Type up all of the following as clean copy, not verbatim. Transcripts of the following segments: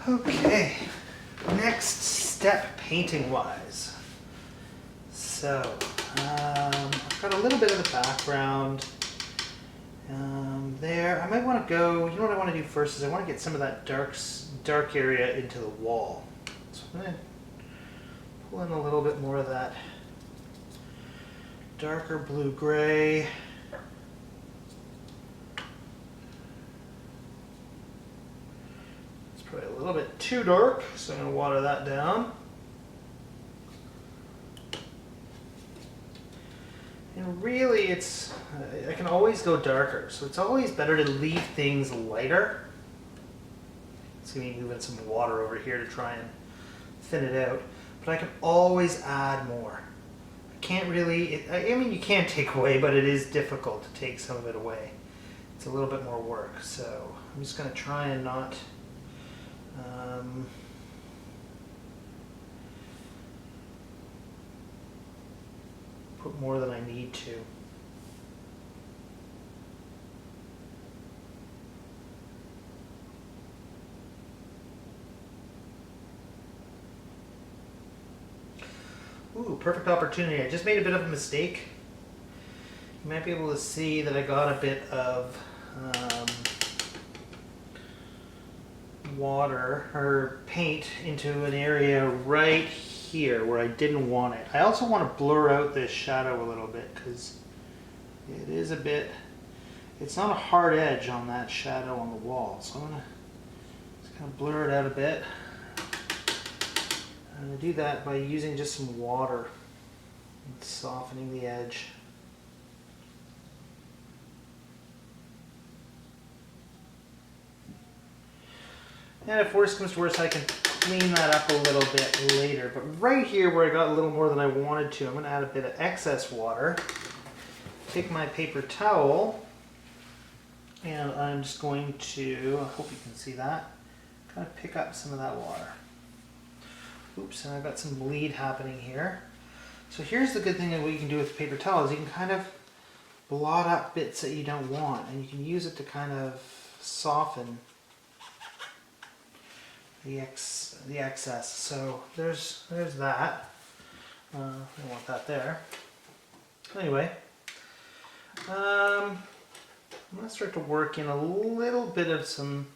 Okay, next step painting wise. So, I've got a little bit of the background there. I might want to go, you know what I want to do first is I want to get some of that dark area into the wall. So I'm going to pull in a little bit more of that darker blue-gray. It's probably a little bit too dark, so I'm going to water that down. And really it's, I can always go darker, so it's always better to leave things lighter. So you move in some water over here to try and thin it out, but I can always add more. I can't really, I mean you can take away, but it is difficult to take some of it away. It's a little bit more work, so I'm just going to try and not put more than I need to. Ooh, perfect opportunity. I just made a bit of a mistake. You might be able to see that I got a bit of water or paint into an area right here where I didn't want it. I also want to blur out this shadow a little bit because it is a bit, it's not a hard edge on that shadow on the wall. So I'm going to just kind of blur it out a bit. I'm going to do that by using just some water and softening the edge. And if worse comes to worse, I can clean that up a little bit later. But right here where I got a little more than I wanted to, I'm going to add a bit of excess water. Take my paper towel, and I'm just going to, I hope you can see that, kind of pick up some of that water. Oops, and I've got some bleed happening here. So here's the good thing of what you can do with the paper towel is you can kind of blot up bits that you don't want, and you can use it to kind of soften the excess. So there's that. I don't want that there. Anyway, I'm going to start to work in a little bit of some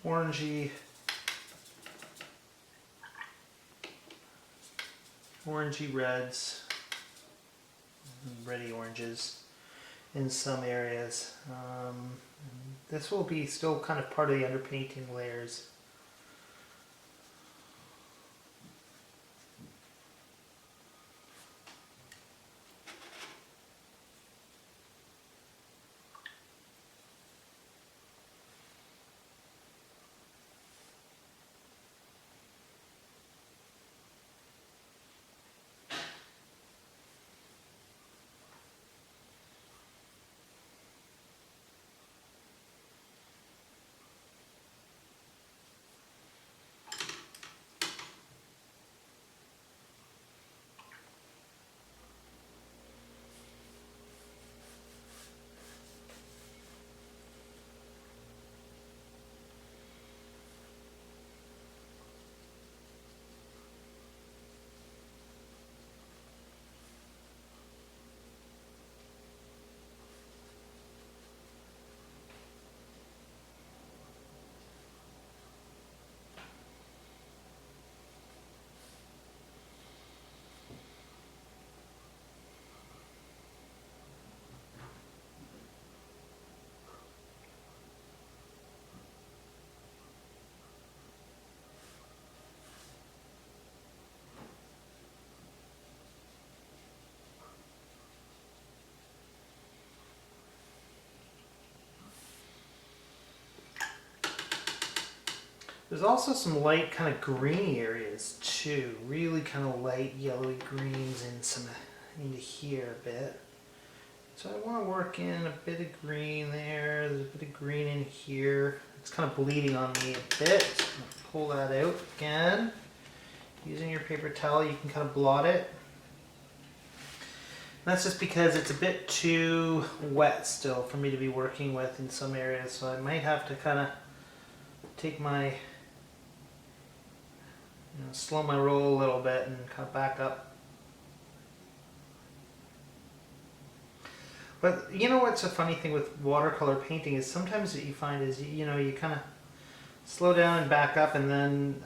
orangey reds, reddy oranges in some areas. This will be still kind of part of the underpainting layers. There's also some light kind of greeny areas too, really kind of light yellowy greens into here a bit. So I want to work in a bit of green there, there's a bit of green in here. It's kind of bleeding on me a bit. So I'm going to pull that out again. Using your paper towel, you can kind of blot it. And that's just because it's a bit too wet still for me to be working with in some areas, so I might have to kind of take my, slow my roll a little bit and cut back up. But you know what's a funny thing with watercolor painting is sometimes what you find is, you kind of slow down and back up, and then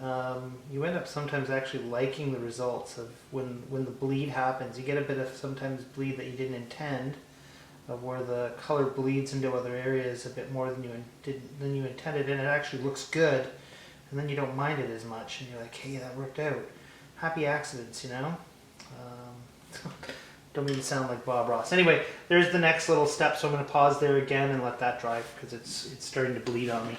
you end up sometimes actually liking the results of when the bleed happens. You get a bit of sometimes bleed that you didn't intend, of where the color bleeds into other areas a bit more than you intended, and it actually looks good, and then you don't mind it as much, and you're like, hey, that worked out. Happy accidents, Don't mean to sound like Bob Ross. Anyway, there's the next little step, so I'm going to pause there again and let that dry because it's starting to bleed on me.